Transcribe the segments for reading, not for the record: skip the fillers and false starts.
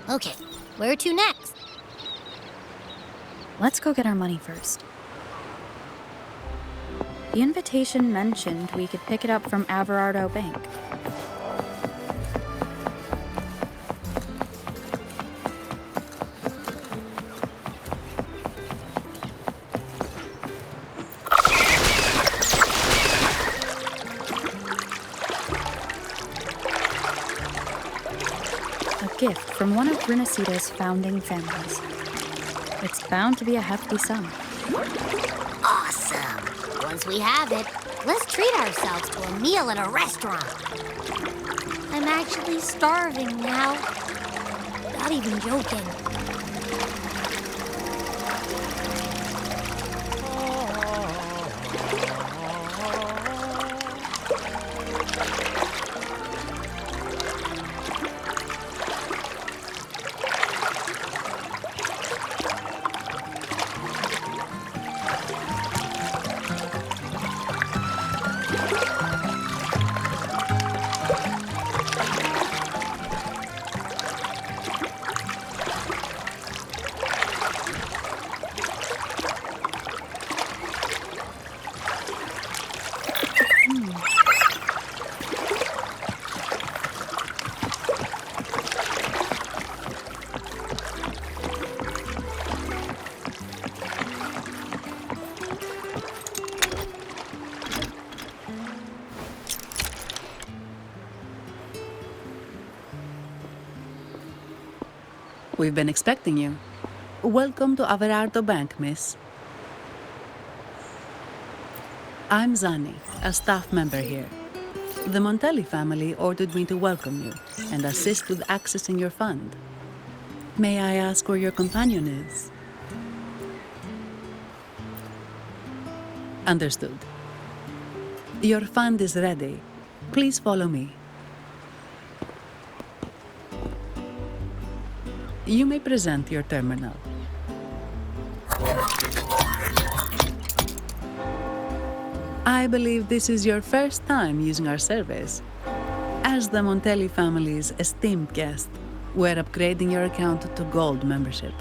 Okay, where to next? Let's go get our money first. The invitation mentioned we could pick it up from Everardo Bank. A gift from one of Renacita's founding families. It's bound to be a hefty sum. Awesome! Once we have it, let's treat ourselves to a meal at a restaurant. I'm actually starving now. Not even joking. We've been expecting you. Welcome to Everardo Bank, miss. I'm Zani, a staff member here. The Montelli family ordered me to welcome you and assist with accessing your fund. May I ask where your companion is? Understood. Your fund is ready. Please follow me. You may present your terminal. I believe this is your first time using our service. As the Montelli family's esteemed guest, we're upgrading your account to Gold membership.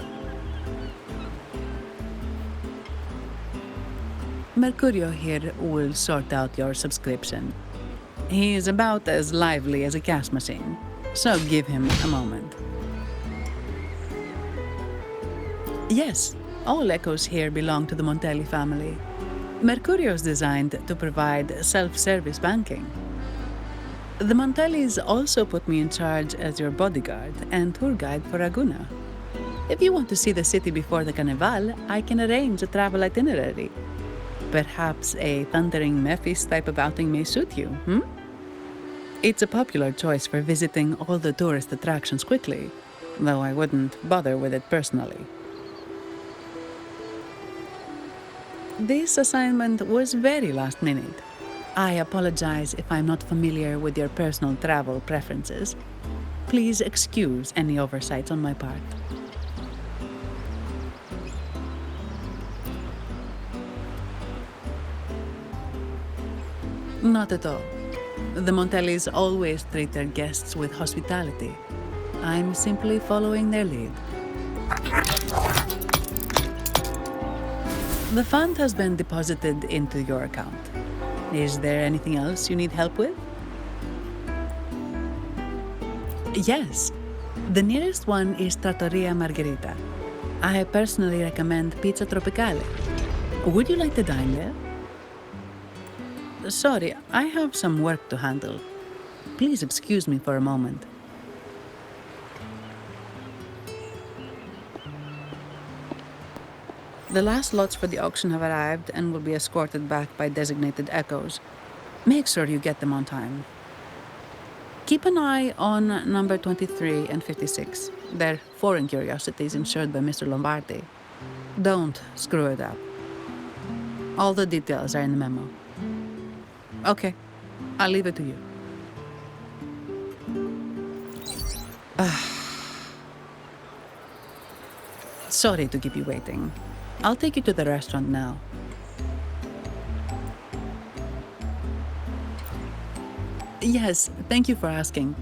Mercurio here will sort out your subscription. He is about as lively as a cash machine, so give him a moment. Yes, all echoes here belong to the Montelli family. Mercurio is designed to provide self-service banking. The Montellis also put me in charge as your bodyguard and tour guide for Aguna. If you want to see the city before the Carnival, I can arrange a travel itinerary. Perhaps a thundering Memphis type of outing may suit you, It's a popular choice for visiting all the tourist attractions quickly, though I wouldn't bother with it personally. This assignment was very last minute. I apologize if I'm not familiar with your personal travel preferences. Please excuse any oversights on my part. Not at all. The Montellis always treat their guests with hospitality. I'm simply following their lead. The fund has been deposited into your account. Is there anything else you need help with? Yes. The nearest one is Trattoria Margherita. I personally recommend Pizza Tropicale. Would you like to dine there? Sorry, I have some work to handle. Please excuse me for a moment. The last lots for the auction have arrived and will be escorted back by designated echoes. Make sure you get them on time. Keep an eye on number 23 and 56. They're foreign curiosities insured by Mr. Lombardi. Don't screw it up. All the details are in the memo. Okay, I'll leave it to you. Sorry to keep you waiting. I'll take you to the restaurant now. Yes, thank you for asking.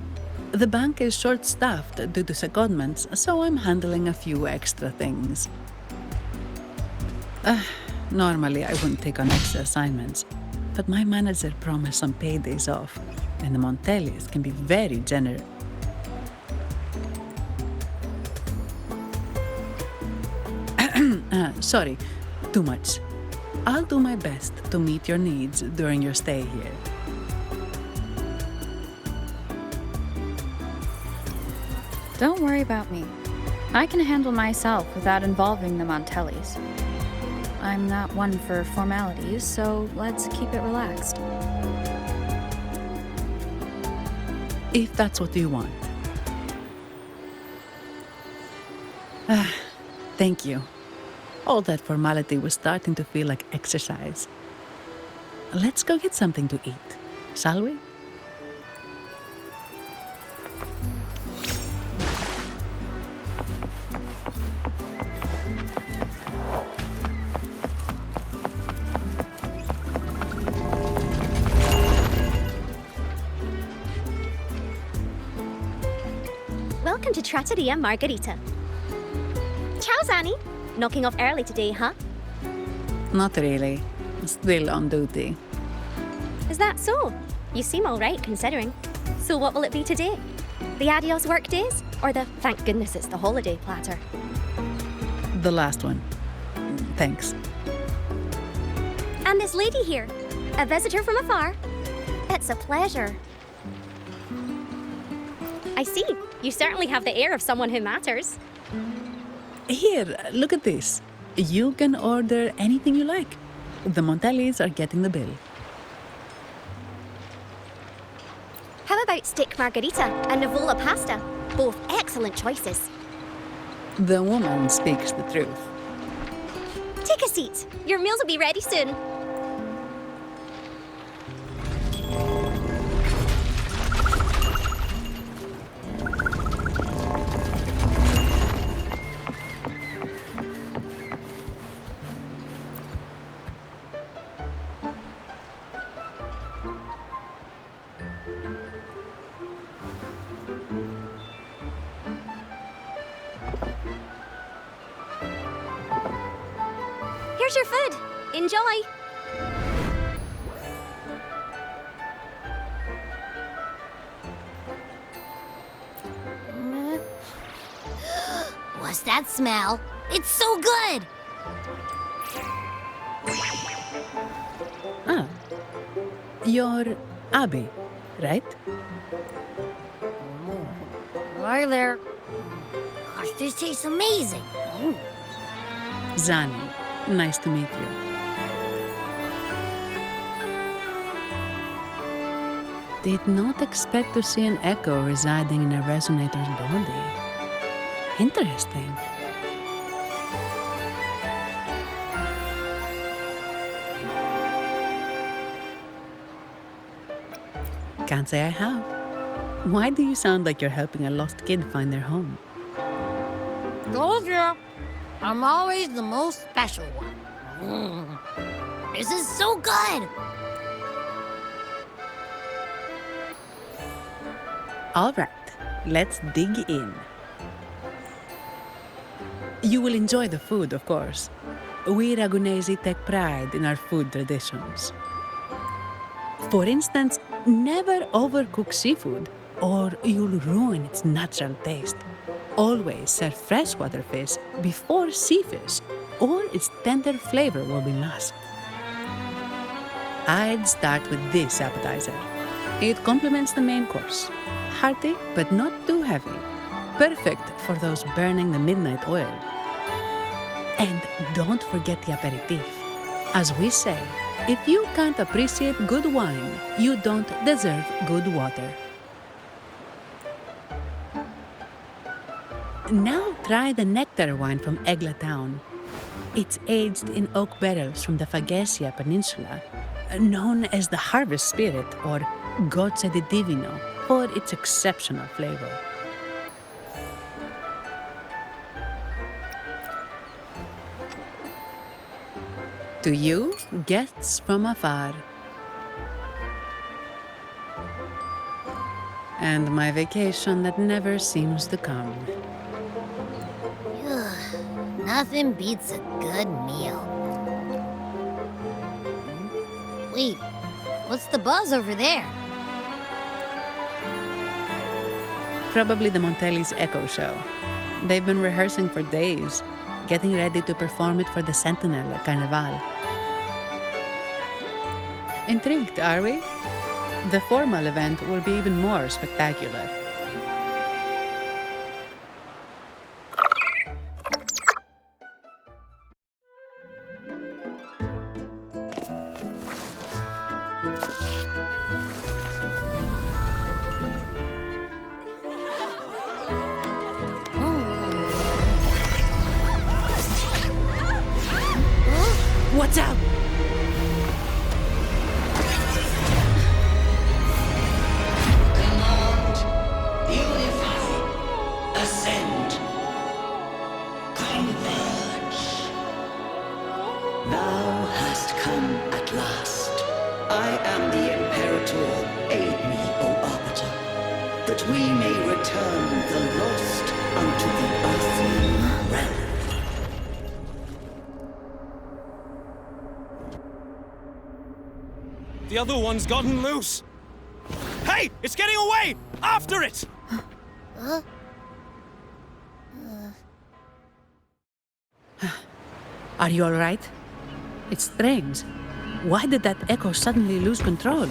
The bank is short-staffed due to secondments, so I'm handling a few extra things. Normally, I wouldn't take on extra assignments, but my manager promised some paydays off, and the Montellis can be very generous. Sorry, too much. I'll do my best to meet your needs during your stay here. Don't worry about me. I can handle myself without involving the Montellis. I'm not one for formalities, so let's keep it relaxed. If that's what you want. Thank you. All that formality was starting to feel like exercise. Let's go get something to eat, shall we? Welcome to Trattoria Margherita. Ciao, Zani. Knocking off early today, huh? Not really. Still on duty. Is that so? You seem all right, considering. So what will it be today? The adios work days? Or the thank goodness it's the holiday platter? The last one. Thanks. And this lady here, a visitor from afar. It's a pleasure. I see. You certainly have the air of someone who matters. Here, look at this. You can order anything you like. The Montellis are getting the bill. How about steak margherita and Nivola pasta? Both excellent choices. The woman speaks the truth. Take a seat. Your meals will be ready soon. Here's your food. Enjoy. What's that smell? It's so good! You're Abby, right? Hi there. Gosh, this tastes amazing. Zani, nice to meet you. Did not expect to see an echo residing in a resonator's body. Interesting. Can't say I have. Why do you sound like you're helping a lost kid find their home? Told ya. I'm always the most special one. This is so good! All right, let's dig in. You will enjoy the food, of course. We Ragunesi take pride in our food traditions. For instance, never overcook seafood, or you'll ruin its natural taste. Always serve freshwater fish before sea fish, or its tender flavor will be masked. I'd start with this appetizer. It complements the main course. Hearty, but not too heavy. Perfect for those burning the midnight oil. And don't forget the aperitif. As we say, if you can't appreciate good wine, you don't deserve good water. Now try the nectar wine from Egla town. It's aged in oak barrels from the Fagesia Peninsula, known as the Harvest Spirit or Gocce di Divino for its exceptional flavor. To you, guests from afar. And my vacation that never seems to come. Nothing beats a good meal. Wait, what's the buzz over there? Probably the Montelli's Echo Show. They've been rehearsing for days, getting ready to perform it for the Sentinel at Carnival. Intrigued, are we? The formal event will be even more spectacular. What's up? The other one's gotten loose. Hey, it's getting away! After it! Are you all right? It's strange. Why did that echo suddenly lose control?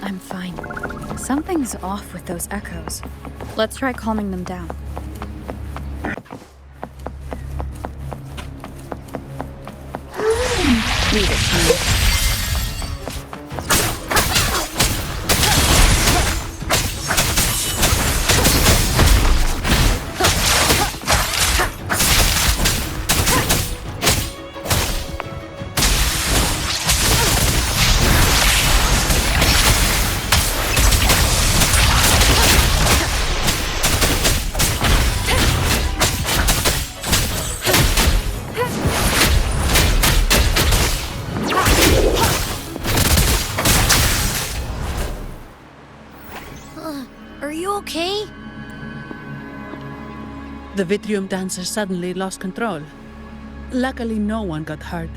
I'm fine. Something's off with those echoes. Let's try calming them down. Leave it to me. Are you okay? The Vitrium dancer suddenly lost control. Luckily, no one got hurt.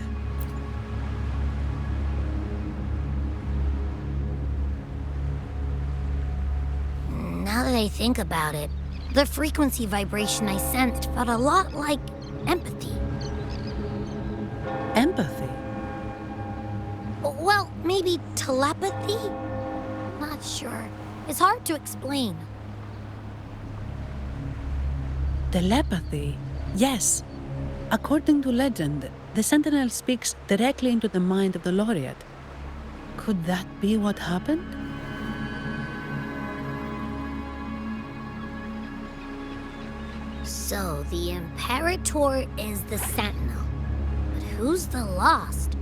Now that I think about it, the frequency vibration I sensed felt a lot like empathy. Empathy? Well, maybe telepathy? Not sure. It's hard to explain. Telepathy? Yes. According to legend, the Sentinel speaks directly into the mind of the laureate. Could that be what happened? So, the Imperator is the Sentinel. But who's the Lost?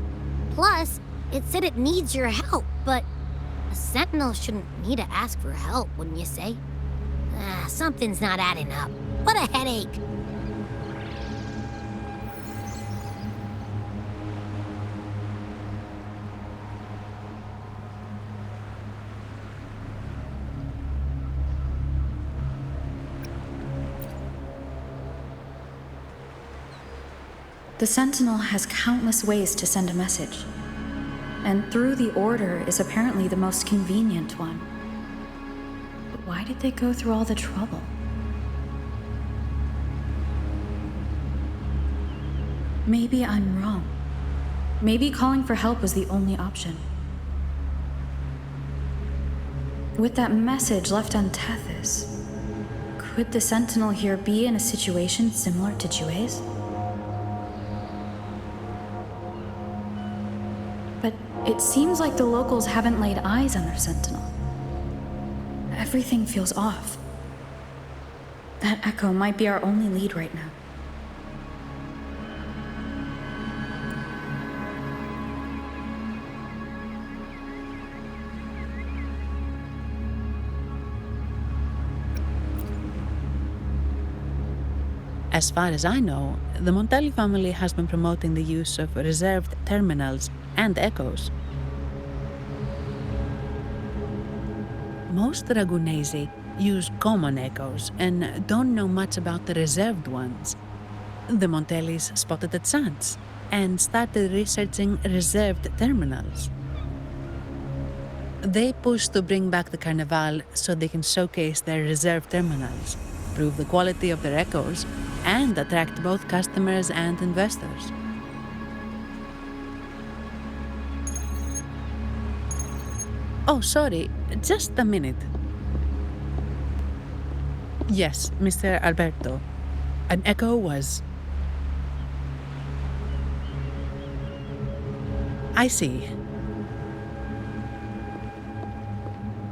Plus, it said it needs your help, but a Sentinel shouldn't need to ask for help, wouldn't you say? Something's not adding up. What a headache. The Sentinel has countless ways to send a message. And through the Order is apparently the most convenient one. But why did they go through all the trouble? Maybe I'm wrong. Maybe calling for help was the only option. With that message left on Tethys, could the Sentinel here be in a situation similar to Jue's? But it seems like the locals haven't laid eyes on their Sentinel. Everything feels off. That echo might be our only lead right now. As far as I know, the Montelli family has been promoting the use of reserved terminals and echoes. most Ragunesi use common echoes and don't know much about the reserved ones. The Montellis spotted at Sans and started researching reserved terminals. They pushed to bring back the Carnival so they can showcase their reserved terminals, prove the quality of their echoes, and attract both customers and investors. Oh, sorry, just a minute. Yes, Mr. Alberto. An echo was... I see.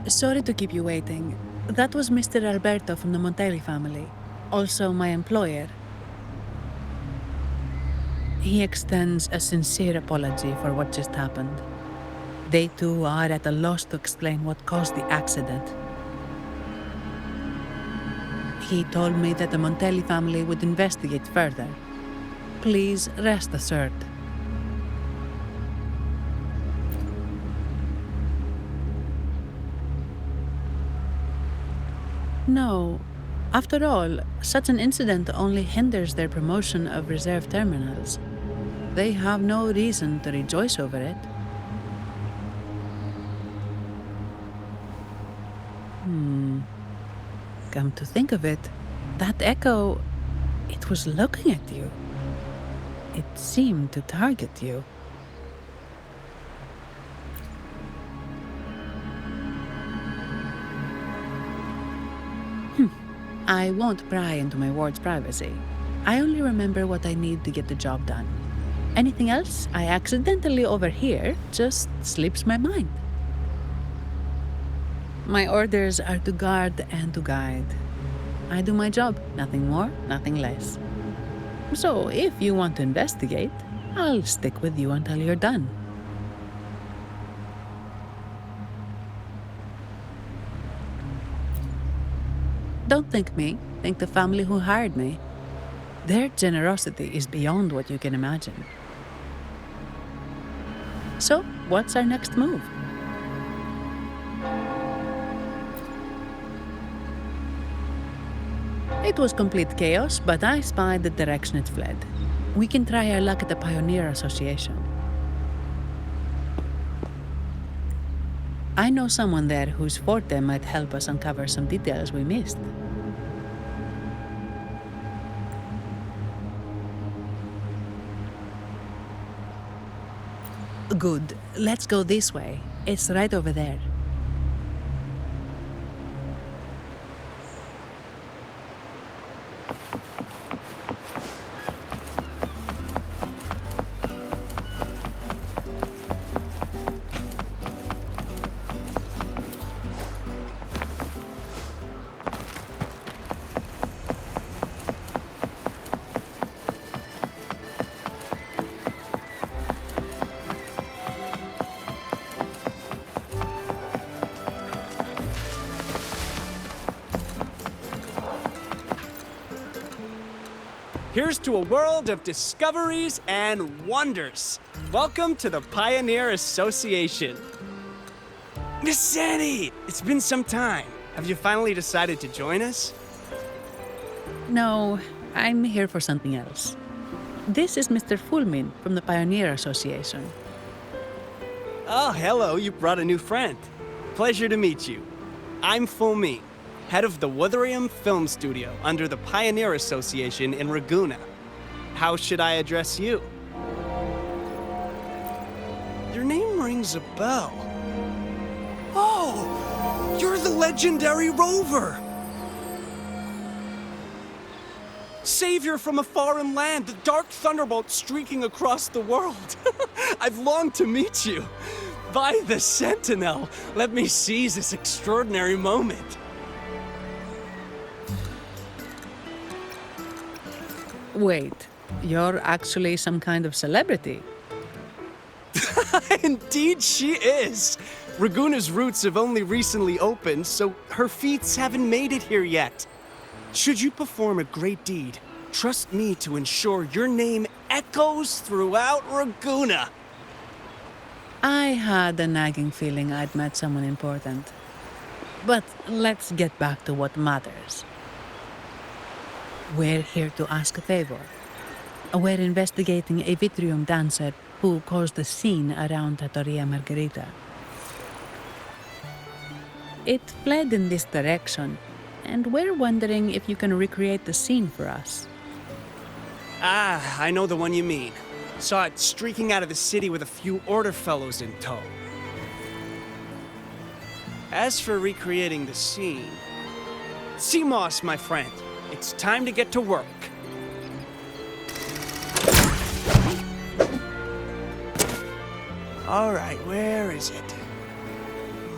Sorry to keep you waiting. That was Mr. Alberto from the Montelli family, also my employer. He extends a sincere apology for what just happened. They too are at a loss to explain what caused the accident. He told me that the Montelli family would investigate further. Please rest assured. No. After all, such an incident only hinders their promotion of reserve terminals. They have no reason to rejoice over it. Come to think of it, that echo, it was looking at you. It seemed to target you. I won't pry into my ward's privacy. I only remember what I need to get the job done. Anything else I accidentally overhear just slips my mind. My orders are to guard and to guide. I do my job, nothing more, nothing less. So if you want to investigate, I'll stick with you until you're done. Don't thank me, thank the family who hired me. Their generosity is beyond what you can imagine. So, what's our next move? It was complete chaos, but I spied the direction it fled. We can try our luck at the Pioneer Association. I know someone there whose forte might help us uncover some details we missed. Good. Let's go this way. It's right over there. Here's to a world of discoveries and wonders. Welcome to the Pioneer Association. Miss Zani, it's been some time. Have you finally decided to join us? No, I'm here for something else. This is Mr. Fulmin from the Pioneer Association. Oh, hello, you brought a new friend. Pleasure to meet you. I'm Fulmin, head of the Wuthering Film Studio under the Pioneer Association in Ragunna. How should I address you? Your name rings a bell. Oh, you're the legendary Rover! Savior from a foreign land, the dark thunderbolt streaking across the world. I've longed to meet you. By the Sentinel, let me seize this extraordinary moment. Wait, you're actually some kind of celebrity? Indeed she is. Ragunna's roots have only recently opened, so her feats haven't made it here yet. Should you perform a great deed, trust me to ensure your name echoes throughout Ragunna. I had a nagging feeling I'd met someone important. But let's get back to what matters. We're here to ask a favor. We're investigating a Vitrium dancer who caused a scene around Trattoria Margherita. It fled in this direction, and we're wondering if you can recreate the scene for us. Ah, I know the one you mean. Saw it streaking out of the city with a few order fellows in tow. As for recreating the scene... Seamoss, my friend, it's time to get to work. All right, where is it?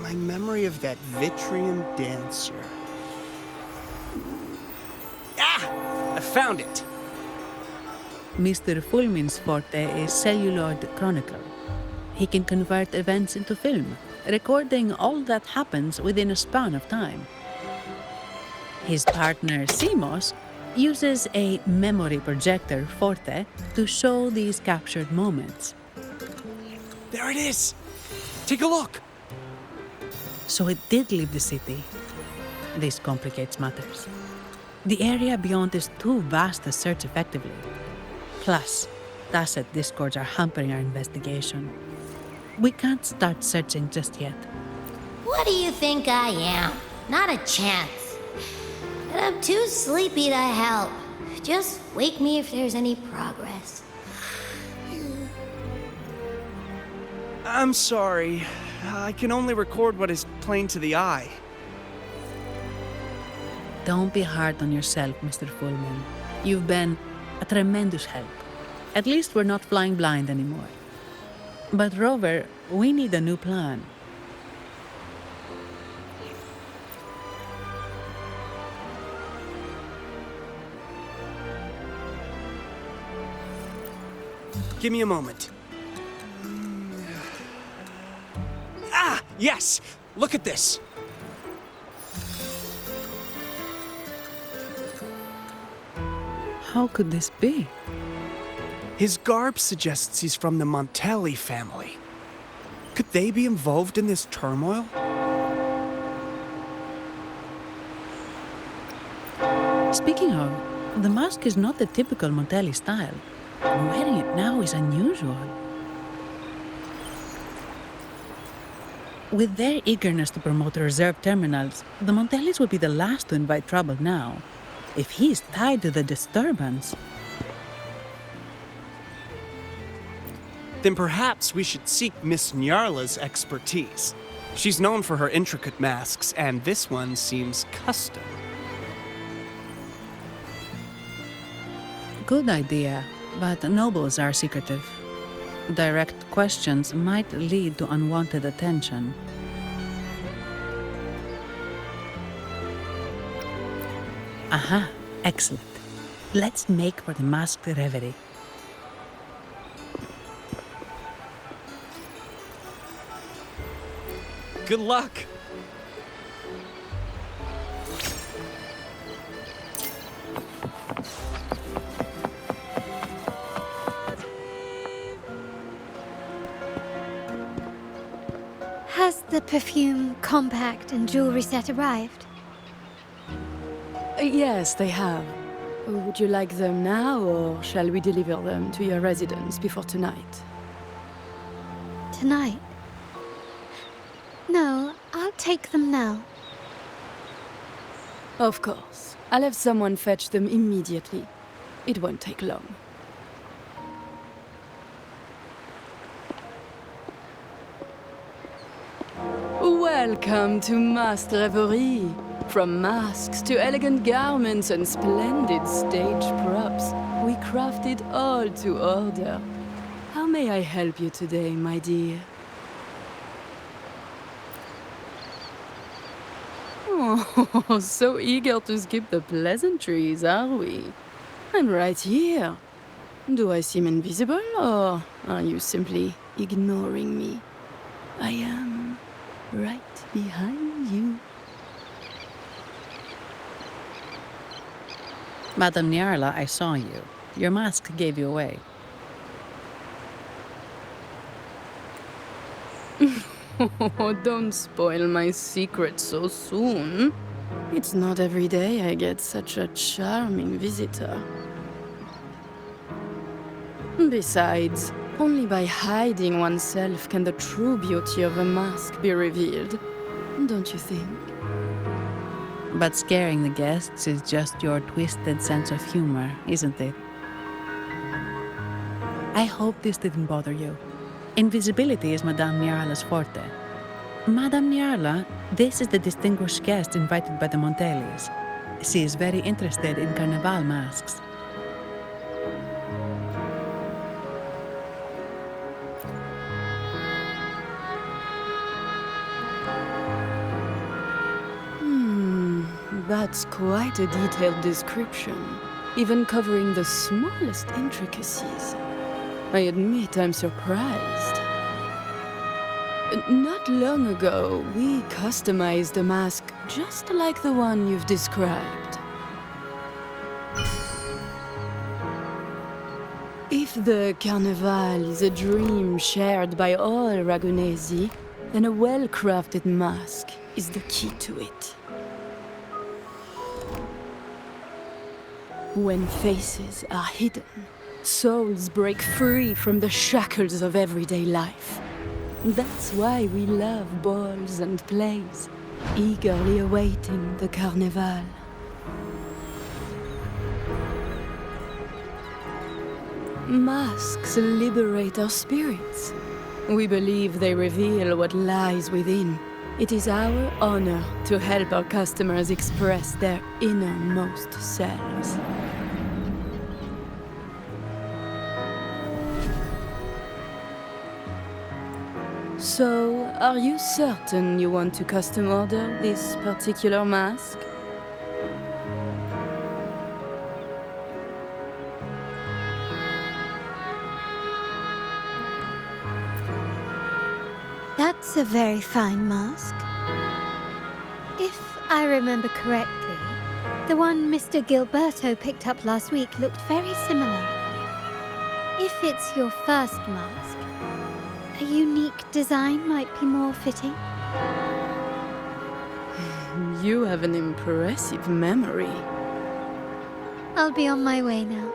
My memory of that Vitrium dancer. Ah! I found it! Mr. Fulmin's forte is celluloid chronicle. He can convert events into film, recording all that happens within a span of time. His partner, Seamoss, uses a memory projector forte to show these captured moments. There it is! Take a look! So it did leave the city. This complicates matters. The area beyond is too vast to search effectively. Plus, tacit discords are hampering our investigation. We can't start searching just yet. What do you think I am? Not a chance. And I'm too sleepy to help. Just wake me if there's any progress. I'm sorry. I can only record what is plain to the eye. Don't be hard on yourself, Mr. Fullman. You've been a tremendous help. At least we're not flying blind anymore. But Rover, we need a new plan. Give me a moment. Ah, yes! Look at this! How could this be? His garb suggests he's from the Montelli family. Could they be involved in this turmoil? Speaking of, the mask is not the typical Montelli style. Wearing it now is unusual. With their eagerness to promote reserve terminals, the Montellis would be the last to invite trouble now. If he's tied to the disturbance... Then perhaps we should seek Miss Nyarla's expertise. She's known for her intricate masks, and this one seems custom. Good idea, but nobles are secretive. Direct questions might lead to unwanted attention. Aha, excellent. Let's make for the masked reverie. Good luck! Has the perfume, compact, and jewelry set arrived? Yes, they have. Would you like them now, or shall we deliver them to your residence before tonight? Tonight? No, I'll take them now. Of course. I'll have someone fetch them immediately. It won't take long. Welcome to Masked Reverie. From masks to elegant garments and splendid stage props, we craft it all to order. How may I help you today, my dear? Oh, so eager to skip the pleasantries, are we? I'm right here. Do I seem invisible, or are you simply ignoring me? I am right behind you. Madame Nyarla, I saw you. Your mask gave you away. Oh, don't spoil my secret so soon. It's not every day I get such a charming visitor. Besides, only by hiding oneself can the true beauty of a mask be revealed. Don't you think? But scaring the guests is just your twisted sense of humor, isn't it? I hope this didn't bother you. Invisibility is Madame Niarla's forte. Madame Niarla, this is the distinguished guest invited by the Montellis. She is very interested in Carnival masks. That's quite a detailed description, even covering the smallest intricacies. I admit I'm surprised. Not long ago, we customized a mask just like the one you've described. If the Carnival is a dream shared by all Ragunesi, then a well-crafted mask is the key to it. When faces are hidden, souls break free from the shackles of everyday life. That's why we love balls and plays, eagerly awaiting the Carnival. Masks liberate our spirits. We believe they reveal what lies within. It is our honor to help our customers express their innermost selves. So, are you certain you want to custom order this particular mask? That's a very fine mask. If I remember correctly, the one Mr. Gilberto picked up last week looked very similar. If it's your first mask, a unique design might be more fitting. You have an impressive memory. I'll be on my way now.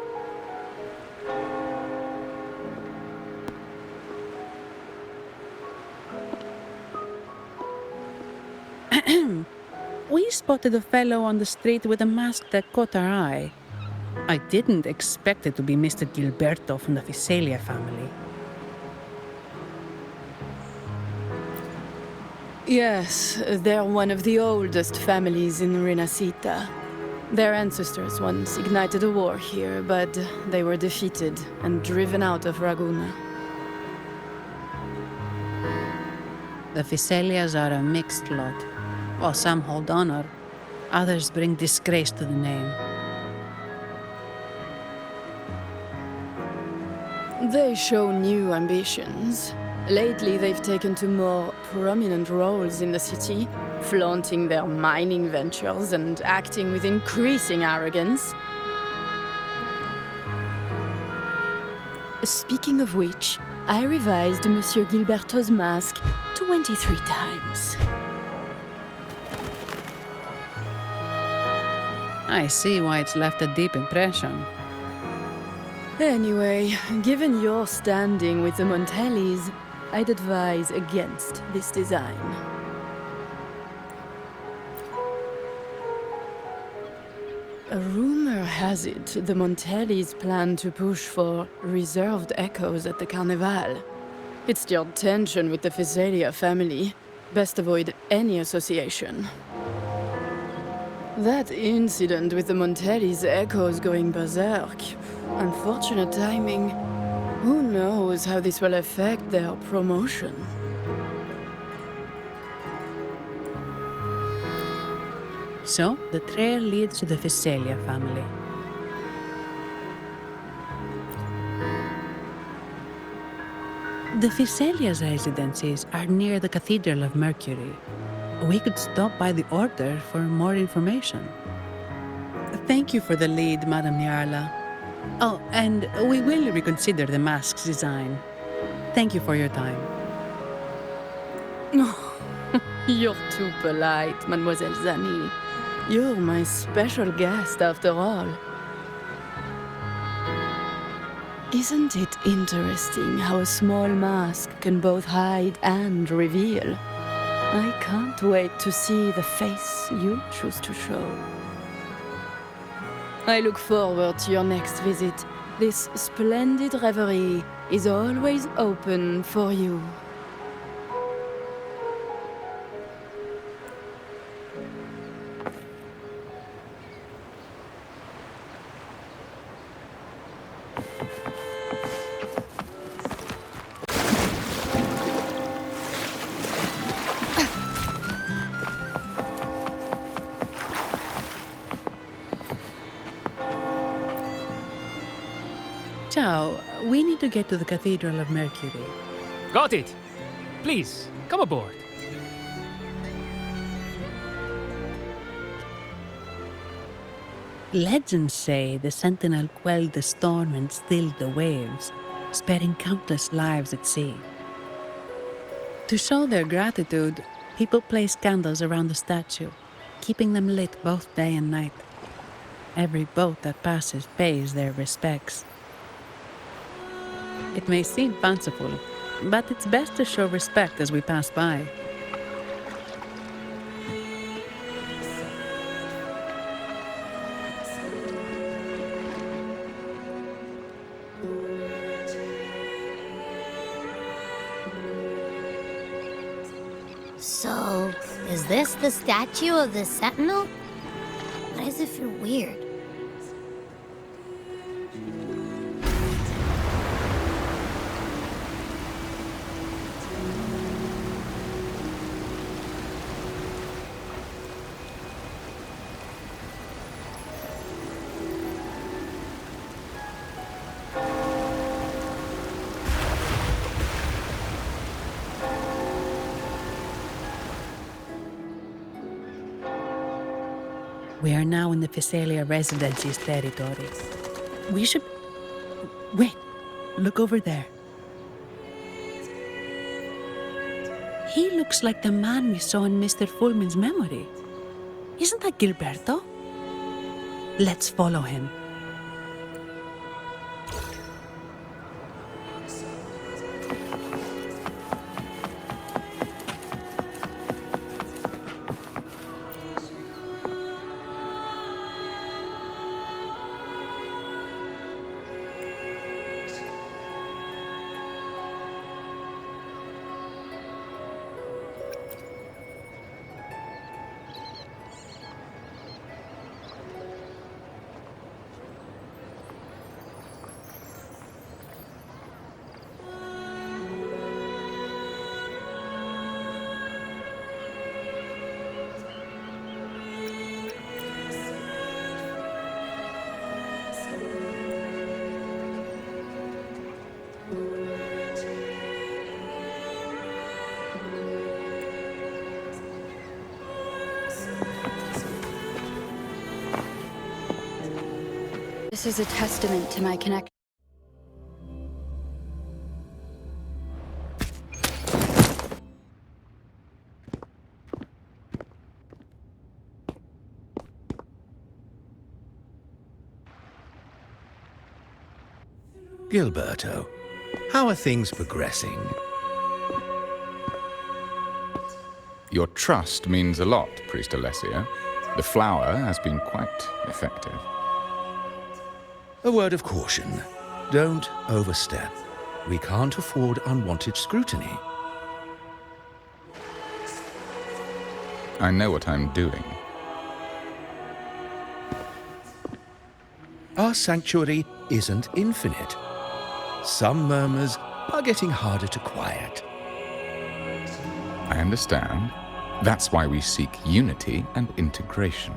We spotted a fellow on the street with a mask that caught our eye. I didn't expect it to be Mr. Gilberto from the Visalia family. Yes, they're one of the oldest families in Renacita. Their ancestors once ignited a war here, but they were defeated and driven out of Raguna. The Visalias are a mixed lot. While some hold honor, others bring disgrace to the name. They show new ambitions. Lately, they've taken to more prominent roles in the city, flaunting their mining ventures and acting with increasing arrogance. Speaking of which, I revised Monsieur Gilberto's mask 23 times. I see why it's left a deep impression. Anyway, given your standing with the Montellis, I'd advise against this design. A rumor has it the Montellis plan to push for reserved echoes at the Carnival. It's stirred tension with the Visalia family. Best avoid any association. That incident with the Montellis' echoes going berserk. Unfortunate timing. Who knows how this will affect their promotion? So, the trail leads to the Visalia family. The Visalia's residences are near the Cathedral of Mercury. We could stop by the Order for more information. Thank you for the lead, Madame Niarla. Oh, and we will reconsider the mask's design. Thank you for your time. You're too polite, Mademoiselle Zani. You're my special guest, after all. Isn't it interesting how a small mask can both hide and reveal? I can't wait to see the face you choose to show. I look forward to your next visit. This splendid reverie is always open for you. Ciao, we need to get to the Cathedral of Mercury. Got it. Please, come aboard. Legends say the Sentinel quelled the storm and stilled the waves, sparing countless lives at sea. To show their gratitude, people place candles around the statue, keeping them lit both day and night. Every boat that passes pays their respects. It may seem fanciful, but it's best to show respect as we pass by. So, is this the statue of the Sentinel? Why does it feel weird? We are now in the Physalia Residency's territory. We should... Wait, look over there. He looks like the man we saw in Mr. Fulmin's memory. Isn't that Gilberto? Let's follow him. This is a testament to my connection. Gilberto, how are things progressing? Your trust means a lot, Priest Alessio. The flower has been quite effective. A word of caution. Don't overstep. We can't afford unwanted scrutiny. I know what I'm doing. Our sanctuary isn't infinite. Some murmurs are getting harder to quiet. I understand. That's why we seek unity and integration.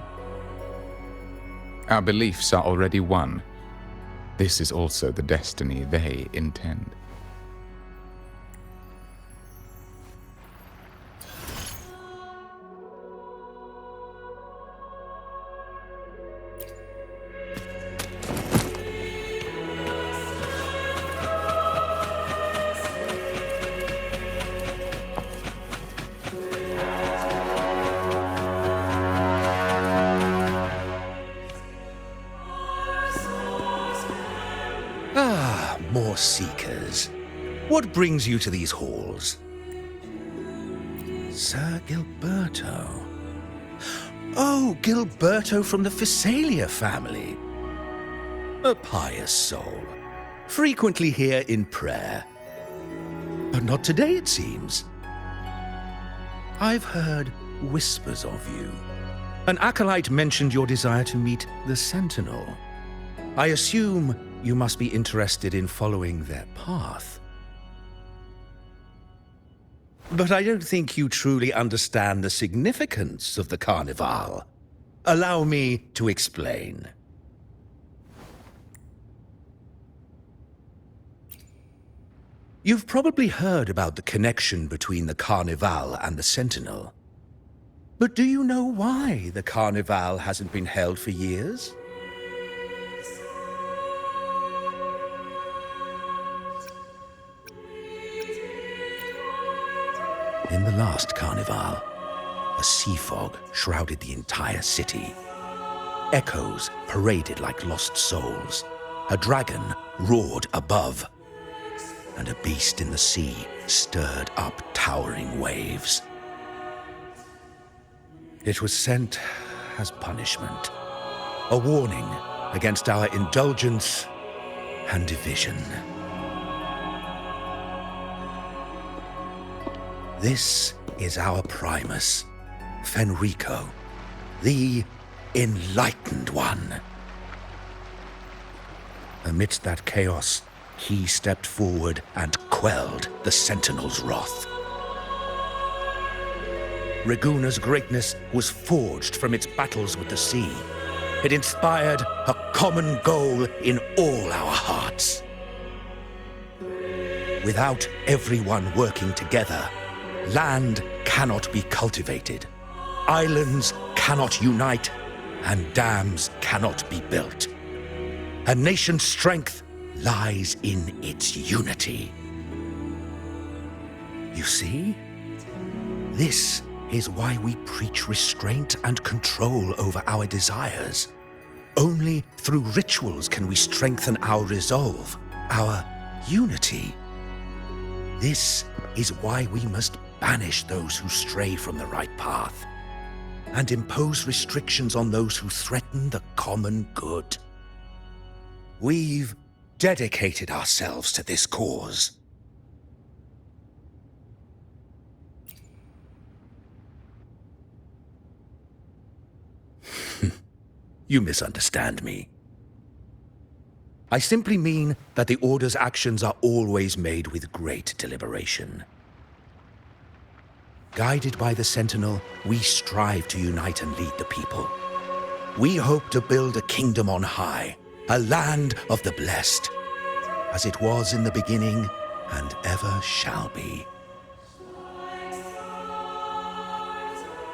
Our beliefs are already one. This is also the destiny they intend. Ah, more seekers. What brings you to these halls? Sir Gilberto. Oh, Gilberto from the Physalia family. A pious soul. Frequently here in prayer. But not today, it seems. I've heard whispers of you. An acolyte mentioned your desire to meet the Sentinel. I assume you must be interested in following their path. But I don't think you truly understand the significance of the Carnival. Allow me to explain. You've probably heard about the connection between the Carnival and the Sentinel. But do you know why the Carnival hasn't been held for years? In the last Carnival, a sea fog shrouded the entire city. Echoes paraded like lost souls. A dragon roared above. And a beast in the sea stirred up towering waves. It was sent as punishment, a warning against our indulgence and division. This is our Primus, Fenrico, the Enlightened One. Amidst that chaos, he stepped forward and quelled the Sentinel's wrath. Raguna's greatness was forged from its battles with the sea. It inspired a common goal in all our hearts. Without everyone working together, land cannot be cultivated, islands cannot unite, and dams cannot be built. A nation's strength lies in its unity. You see? This is why we preach restraint and control over our desires. Only through rituals can we strengthen our resolve, our unity. This is why we must banish those who stray from the right path and impose restrictions on those who threaten the common good. We've dedicated ourselves to this cause. You misunderstand me. I simply mean that the Order's actions are always made with great deliberation. Guided by the Sentinel, we strive to unite and lead the people. We hope to build a kingdom on high, a land of the blessed, as it was in the beginning and ever shall be.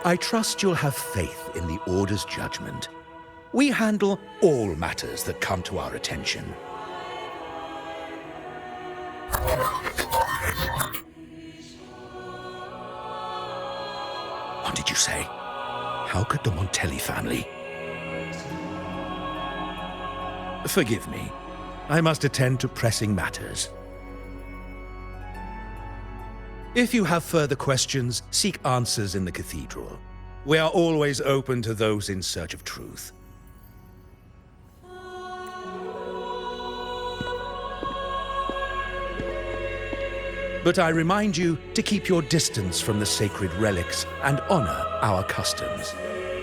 I trust you'll have faith in the Order's judgment. We handle all matters that come to our attention. What did you say? How could the Montelli family? Forgive me. I must attend to pressing matters. If you have further questions, seek answers in the Cathedral. We are always open to those in search of truth. But I remind you to keep your distance from the sacred relics and honor our customs.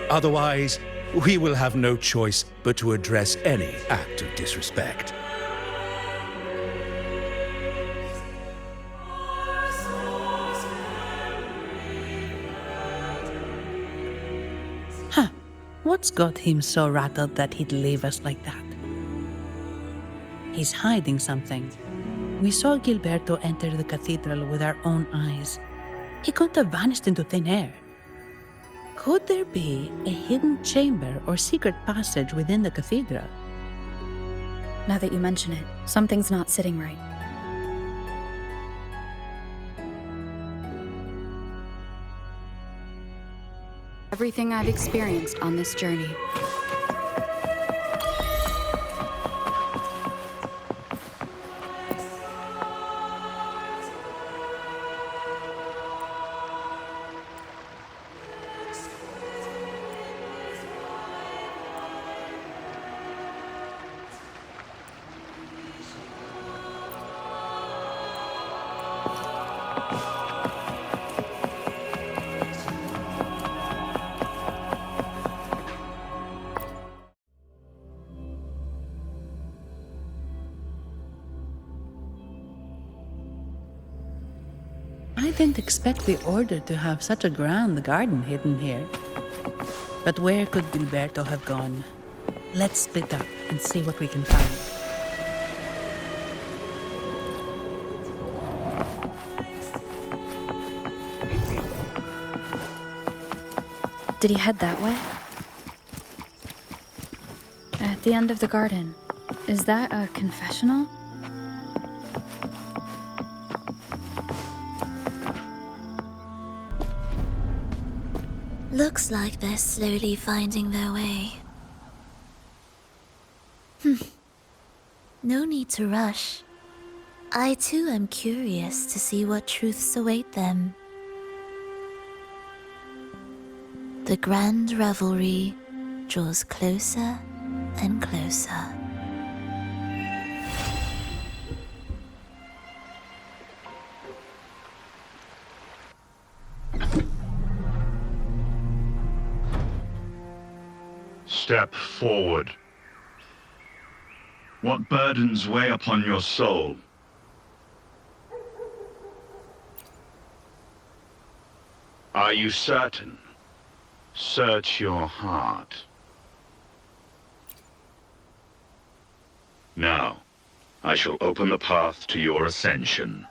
Otherwise, we will have no choice but to address any act of disrespect. Huh. What's got him so rattled that he'd leave us like that? He's hiding something. We saw Gilberto enter the cathedral with our own eyes. He couldn't have vanished into thin air. Could there be a hidden chamber or secret passage within the cathedral? Now that you mention it, something's not sitting right. Everything I've experienced on this journey. didn't expect the Order to have such a grand garden hidden here. But where could Gilberto have gone? Let's split up and see what we can find. Did he head that way? At the end of the garden. Is that a confessional? Looks like they're slowly finding their way. No need to rush. I too am curious to see what truths await them. The grand revelry draws closer and closer. Step forward. What burdens weigh upon your soul? Are you certain? Search your heart. Now, I shall open the path to your ascension.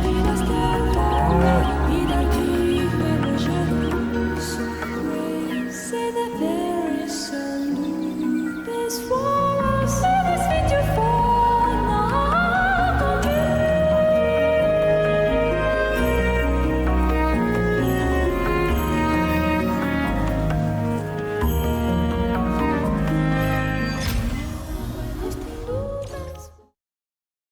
He was